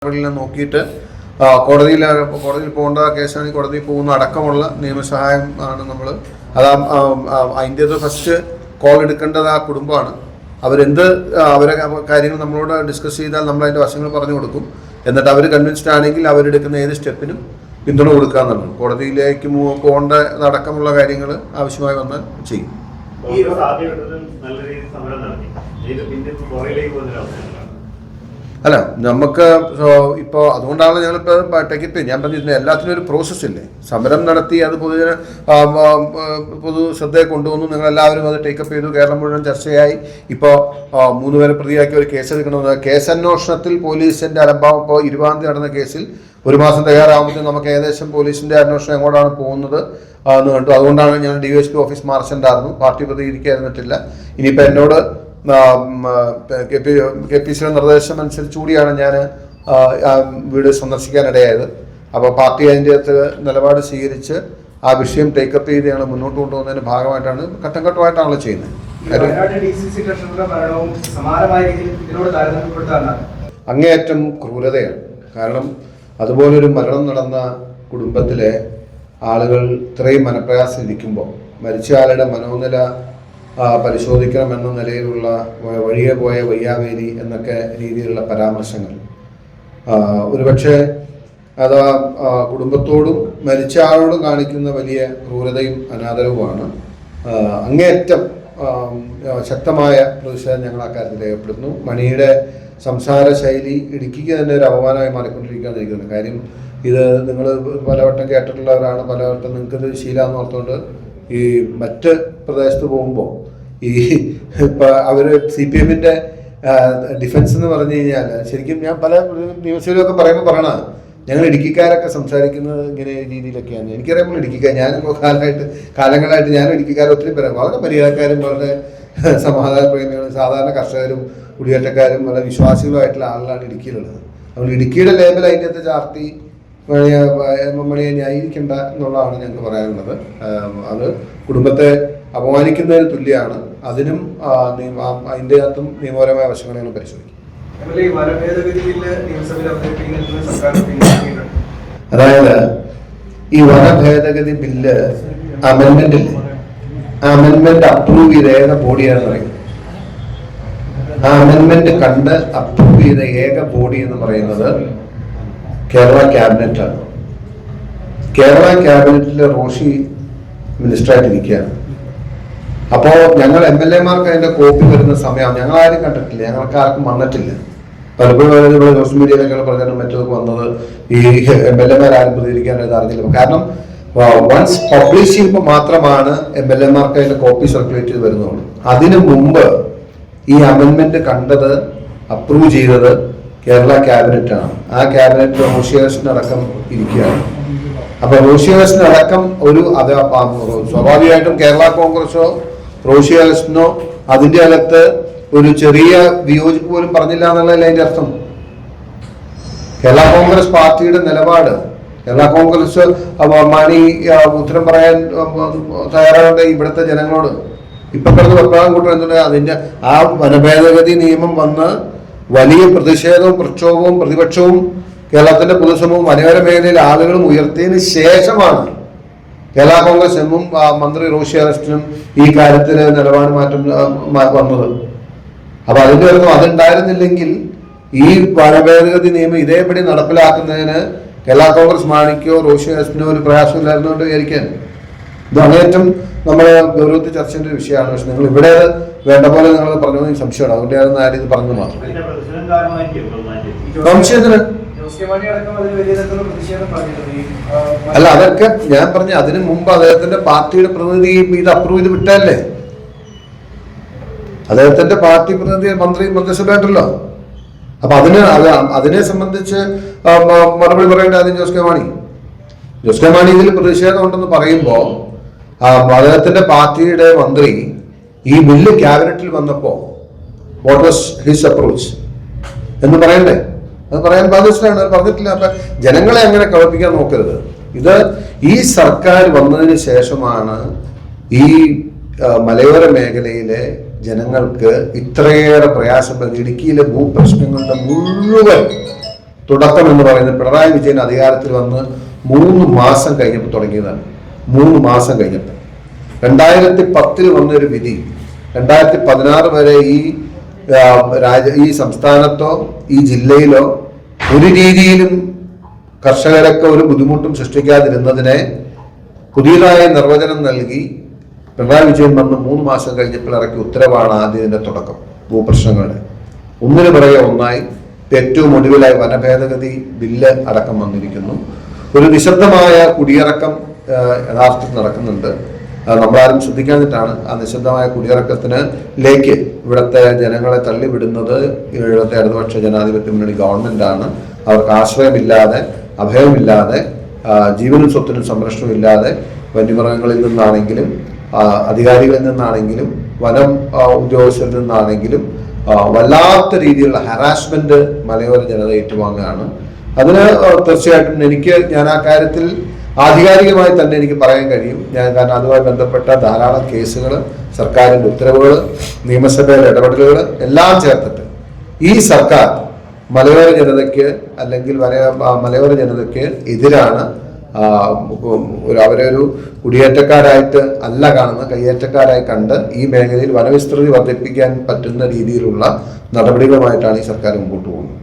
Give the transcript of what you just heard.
നോക്കിയിട്ട് കോടതിയിൽ പോകേണ്ട കേസാണെങ്കിൽ കോടതിയിൽ പോകുന്ന അടക്കമുള്ള നിയമസഹായം ആണ് നമ്മൾ അതിൻ്റെ ഫസ്റ്റ് കോൾ എടുക്കേണ്ടത് ആ കുടുംബമാണ്. അവരെ കാര്യങ്ങൾ നമ്മളോട് ഡിസ്കസ് ചെയ്താൽ നമ്മൾ അതിൻ്റെ വശങ്ങൾ പറഞ്ഞു കൊടുക്കും. എന്നിട്ട് അവർ കൺവിൻസ്ഡ് ആണെങ്കിൽ അവരെടുക്കുന്ന ഏത് സ്റ്റെപ്പിനും പിന്തുണ കൊടുക്കുക എന്നുള്ളത്. കോടതിയിലേക്ക് പോകേണ്ട അടക്കമുള്ള കാര്യങ്ങൾ ആവശ്യമായി വന്നാൽ ചെയ്യും. അല്ല, നമുക്ക് ഇപ്പോൾ അതുകൊണ്ടാണ് ഞങ്ങളിപ്പോൾ ടിക്കറ്റ് ഞാൻ പറഞ്ഞിരുന്നത് എല്ലാത്തിനും ഒരു പ്രോസസ്സ് ഇല്ലേ. സമരം നടത്തി അത് പൊതു ശ്രദ്ധയെ കൊണ്ടുവന്നു, നിങ്ങളെല്ലാവരും അത് ടേക്കപ്പ് ചെയ്തു, കേരളം മുഴുവൻ ചർച്ചയായി. ഇപ്പോൾ 3 പേരെ പ്രതിയാക്കി ഒരു കേസെടുക്കണമെന്ന് കേസന്വേഷണത്തിൽ പോലീസിൻ്റെ അലംഭാവം. ഇപ്പോൾ 20-ാം തീയതി നടന്ന കേസിൽ 1 മാസം തയ്യാറാകുമ്പോഴത്തേക്കും നമുക്ക് ഏകദേശം പോലീസിൻ്റെ അന്വേഷണം എങ്ങോട്ടാണ് പോകുന്നത് എന്ന് കണ്ടു. അതുകൊണ്ടാണ് ഞാൻ DYSP ഓഫീസ് മാർച്ചുണ്ടായിരുന്നു, പാർട്ടി പ്രതികരിക്കാതിരുന്നിട്ടില്ല. ഇനിയിപ്പോൾ എന്നോട് KPCയുടെ നിർദ്ദേശം അനുസരിച്ച് കൂടിയാണ് ഞാൻ വീട് സന്ദർശിക്കാനിടയായത്. അപ്പോൾ പാർട്ടി അതിൻ്റെ അകത്ത് നിലപാട് സ്വീകരിച്ച് ആ വിഷയം ടേക്കപ്പ് ചെയ്ത് ഞങ്ങൾ മുന്നോട്ട് കൊണ്ടുപോകുന്നതിൻ്റെ ഭാഗമായിട്ടാണ് ഘട്ടം ഘട്ടമായിട്ടാണല്ലോ ചെയ്യുന്നത്. അങ്ങേയറ്റം ക്രൂരതയാണ്. കാരണം അതുപോലൊരു മരണം നടന്ന കുടുംബത്തിലെ ആളുകൾ ഇത്രയും മനപ്രയാസം ഇരിക്കുമ്പോൾ മരിച്ച ആളുടെ മനോനില പരിശോധിക്കണമെന്ന നിലയിലുള്ള വഴിയെ പോയ വയ്യാവേലി എന്നൊക്കെ രീതിയിലുള്ള പരാമർശങ്ങൾ ഒരുപക്ഷെ അത് കുടുംബത്തോടും മരിച്ച ആളോടും കാണിക്കുന്ന വലിയ ക്രൂരതയും അനാദരവുമാണ്. അങ്ങേയറ്റം ശക്തമായ പ്രതിഷേധം ഞങ്ങൾ അക്കാര്യത്തിൽ രേഖപ്പെടുത്തുന്നു. മണിയുടെ സംസാര ശൈലി ഇടുക്കിക്ക് തന്നെ ഒരു അപമാനമായി മാറിക്കൊണ്ടിരിക്കുകയാണ്. കാര്യം ഇത് നിങ്ങൾ പലവട്ടം കേട്ടിട്ടുള്ളവരാണ്, പലവട്ടം നിങ്ങൾക്കിത് ശീലമെന്ന് ഓർത്തുകൊണ്ട് ഈ മറ്റ് പ്രദേശത്ത് പോകുമ്പോൾ ഇപ്പം അവർ CPMൻ്റെ ഡിഫൻസ് എന്ന് പറഞ്ഞു കഴിഞ്ഞാൽ ശരിക്കും ഞാൻ പല ന്യൂസിലൊക്കെ പറയണത് ഞങ്ങൾ ഇടുക്കിക്കാരൊക്കെ സംസാരിക്കുന്നത് ഇങ്ങനെ രീതിയിലൊക്കെയാണ്. എനിക്കറിയാമ്പോൾ ഇടുക്കിക്കാർ ഞാനിപ്പോൾ കാലങ്ങളായിട്ട് ഞാൻ ഇടുക്കിക്കാരെ ഒത്തിരി പേരാണ്, വളരെ മര്യാദക്കാരും വളരെ സമാധാന പ്രേമികളും സാധാരണ കർഷകരും കുടിയേറ്റക്കാരും വളരെ വിശ്വാസികളുമായിട്ടുള്ള ആളുകളാണ് ഇടുക്കിയിലുള്ളത്. അതുകൊണ്ട് ഇടുക്കിയുടെ ലേബൽ അതിൻ്റെ അകത്ത് ചാർത്തി മണിയെ ന്യായീകരിക്കേണ്ട എന്നുള്ളതാണ് ഞങ്ങൾക്ക് പറയാനുള്ളത്. അത് കുടുംബത്തെ അപമാനിക്കുന്നതിന് തുല്യമാണ്. അതിനും അതിൻ്റെ അകത്തും നിയമപരമായ വശങ്ങൾ ഞങ്ങൾ പരിശോധിക്കും. അതായത് ഈ വനഭേദഗതി ബില്ല് അമെൻമെന്റ് അപ്രൂവ് ചെയ്ത ഏക ബോഡിയാണെന്ന് പറയുന്നത്. ആ അമെൻമെന്റ് കണ്ട് അപ്രൂവ് ചെയ്ത ഏക ബോഡി എന്ന് പറയുന്നത് കേരള ക്യാബിനറ്റാണ്. കേരള ക്യാബിനറ്റിൽ റോഷി മിനിസ്റ്ററായിട്ടിരിക്കുകയാണ്. അപ്പോൾ ഞങ്ങൾ MLA-മാർക്ക് അതിൻ്റെ കോപ്പി വരുന്ന സമയം ഞങ്ങളാരും കണ്ടിട്ടില്ല, ഞങ്ങൾക്ക് ആർക്കും വന്നിട്ടില്ല. പലപ്പോഴും ഇവിടെ സോഷ്യൽ മീഡിയയിലൊക്കെ പറഞ്ഞാലും മറ്റൊക്കെ വന്നത് ഈ MLA-മാരും പ്രതികരിക്കാനായിട്ട് അറിഞ്ഞില്ല. കാരണം വൺസ് പബ്ലിഷ് ചെയ്യുമ്പോൾ മാത്രമാണ് MLA-മാർക്ക് അതിൻ്റെ കോപ്പി സർക്കുലേറ്റ് ചെയ്ത് വരുന്നുള്ളൂ. അതിനു മുമ്പ് ഈ അമെൻമെന്റ് കണ്ടത് അപ്രൂവ് ചെയ്തത് കേരള ക്യാബിനറ്റാണ്. ആ ക്യാബിനറ്റ് റോഷിയേഴ്സിനടക്കം ഇരിക്കുകയാണ്. അപ്പൊ റോഷിയേഴ്സിനടക്കം സ്വാഭാവികമായിട്ടും കേരള കോൺഗ്രസോ റോഷിയേഴ്സിനോ അതിൻ്റെ അകത്ത് ഒരു ചെറിയ വിയോജിപ്പ് പോലും പറഞ്ഞില്ല എന്നുള്ളതല്ല അതിൻ്റെ അർത്ഥം. കേരള കോൺഗ്രസ് പാർട്ടിയുടെ നിലപാട്, കേരള കോൺഗ്രസ് മണി ഉത്തരം പറയാൻ തയ്യാറാകേണ്ട ഇവിടുത്തെ ജനങ്ങളോട് ഇപ്പൊ കിടന്ന് വെപ്രാളം കൂട്ടം എന്തുകൊണ്ട് അതിൻ്റെ ആ വനഭേദഗതി നിയമം വന്ന് വലിയ പ്രതിഷേധവും പ്രക്ഷോഭവും പ്രതിപക്ഷവും കേരളത്തിന്റെ പൊതുസമൂഹവും മലയോര മേഖലയിൽ ആളുകളും ഉയർത്തിയതിന് ശേഷമാണ് കേരള കോൺഗ്രസ് എമ്മും മന്ത്രി റോഷി അഗസ്റ്റിനും ഈ കാര്യത്തിൽ നിലപാട് മാറ്റം വന്നത്. അപ്പൊ അതിന്റെ അർത്ഥം അതുണ്ടായിരുന്നില്ലെങ്കിൽ ഈ വനഭേദഗതി നിയമം ഇതേപടി നടപ്പിലാക്കുന്നതിന് കേരള കോൺഗ്രസ് മാണിക്കോ റോഷി അഗസ്റ്റിനോ ഒരു പ്രയാസമില്ലായിരുന്നുകൊണ്ട് വിചാരിക്കാൻ. ഇത് അങ്ങേറ്റം നമ്മൾ ഗൗരവത്തിൽ ചർച്ച ചെയ്യേണ്ട ഒരു വിഷയമാണ്. പക്ഷെ നിങ്ങൾ ഇവിടെ വേണ്ട പോലെ നിങ്ങൾ പറഞ്ഞത് സംശയമാണ്. അതുകൊണ്ട് ഞാൻ ആരും ഇത് പറഞ്ഞത് മാത്രം സംശയത്തിന് അല്ല, അതൊക്കെ ഞാൻ പറഞ്ഞ അതിനു മുമ്പ് അദ്ദേഹത്തിന്റെ പാർട്ടിയുടെ പ്രതിനിധി ഇത് അപ്രൂവ് ചെയ്ത് വിട്ടല്ലേ. അദ്ദേഹത്തിന്റെ പാർട്ടി പ്രതിനിധി മന്ത്രിസഭയായിട്ടല്ലോ. അപ്പൊ അതിനെ സംബന്ധിച്ച് മറുപടി പറയേണ്ട ആദ്യം ജോസ് കെ മാണി ഇതിൽ പ്രതിഷേധം ഉണ്ടെന്ന് പറയുമ്പോൾ അദ്ദേഹത്തിന്റെ പാർട്ടിയുടെ മന്ത്രി ഈ ബില്ല് ക്യാബിനറ്റിൽ വന്നപ്പോൾ വാട്ട് വാസ് ഹിസ് അപ്രോച്ച് എന്ന് പറയണ്ടേ? അത് പറയാൻ ബാധ്യസ്ഥനാണ്, അത് പറഞ്ഞിട്ടില്ല. അപ്പൊ ജനങ്ങളെ അങ്ങനെ കളപ്പിക്കാൻ നോക്കരുത്. ഇത് ഈ സർക്കാർ വന്നതിന് ശേഷമാണ് ഈ മലയോര മേഖലയിലെ ജനങ്ങൾക്ക് ഇത്രയേറെ പ്രയാസം. ഇടുക്കിയിലെ ഭൂപ്രശ്നങ്ങളുടെ മുഴുവൻ തുടക്കം എന്ന് പറയുന്നത് പിണറായി വിജയൻ അധികാരത്തിൽ വന്ന് 3 മാസം കഴിഞ്ഞപ്പോൾ തുടങ്ങിയതാണ്. 3 മാസം കഴിഞ്ഞപ്പോൾ 2010 വന്നൊരു വിധി 2016 വരെ ഈ സംസ്ഥാനത്തോ ഈ ജില്ലയിലോ ഒരു രീതിയിലും കർഷകരൊക്കെ ഒരു ബുദ്ധിമുട്ടും സൃഷ്ടിക്കാതിരുന്നതിനെ പുതിയതായ നിർവചനം നൽകി പിണറായി വിജയൻ വന്ന് 3 മാസം കഴിഞ്ഞപ്പോൾ ഇറക്കിയ ഉത്തരവാണ് ആദ്യം ഇതിന്റെ തുടക്കം. ഭൂപ്രശ്നങ്ങളുടെ ഒന്നിനു പിറകെ ഒന്നായി ഏറ്റവും ഒടുവിലായി വനഭേദഗതി ബില്ല് അടക്കം വന്നിരിക്കുന്നു. ഒരു നിശബ്ദമായ കുടിയിറക്കം യഥാർത്ഥത്തിൽ നടക്കുന്നുണ്ട്. നമ്മളാരും ശ്രദ്ധിക്കാഞ്ഞിട്ടാണ് ആ നിശബ്ദമായ കുടിയിറക്കത്തിലേക്ക് ഇവിടുത്തെ ജനങ്ങളെ തള്ളിവിടുന്നത് ഇവിടുത്തെ ഇടതുപക്ഷ ജനാധിപത്യ മുന്നണി ഗവൺമെന്റാണ്. അവർക്ക് ആശ്രയമില്ലാതെ, അഭയമില്ലാതെ, ജീവനും സ്വത്തിനും സംരക്ഷണവും ഇല്ലാതെ വന്യമൃഗങ്ങളിൽ നിന്നാണെങ്കിലും അധികാരികളിൽ നിന്നാണെങ്കിലും വനം ഉദ്യോഗസ്ഥരിൽ നിന്നാണെങ്കിലും വല്ലാത്ത രീതിയിലുള്ള ഹറാസ്മെന്റ് മലയോര ജനത ഏറ്റുവാങ്ങുകയാണ്. അതിന് തീർച്ചയായിട്ടും ഞാൻ ആ കാര്യത്തിൽ ആധികാരികമായി തന്നെ എനിക്ക് പറയാൻ കഴിയും. കാരണം അതുമായി ബന്ധപ്പെട്ട ധാരാളം കേസുകൾ, സർക്കാരിൻ്റെ ഉത്തരവുകൾ, നിയമസഭയിലെ ഇടപെടലുകൾ എല്ലാം ചേർത്തിട്ട് ഈ സർക്കാർ മലയോര ജനതയ്ക്ക് അല്ലെങ്കിൽ മലയോര ജനതയ്ക്ക് എതിരാണ്. അവരെ ഒരു കുടിയേറ്റക്കാരായിട്ട് അല്ല കാണുന്ന, കയ്യേറ്റക്കാരായി കണ്ട് ഈ മേഖലയിൽ വനവിസ്തൃതി വർദ്ധിപ്പിക്കാൻ പറ്റുന്ന രീതിയിലുള്ള നടപടികളുമായിട്ടാണ് ഈ സർക്കാർ മുമ്പോട്ട് പോകുന്നത്.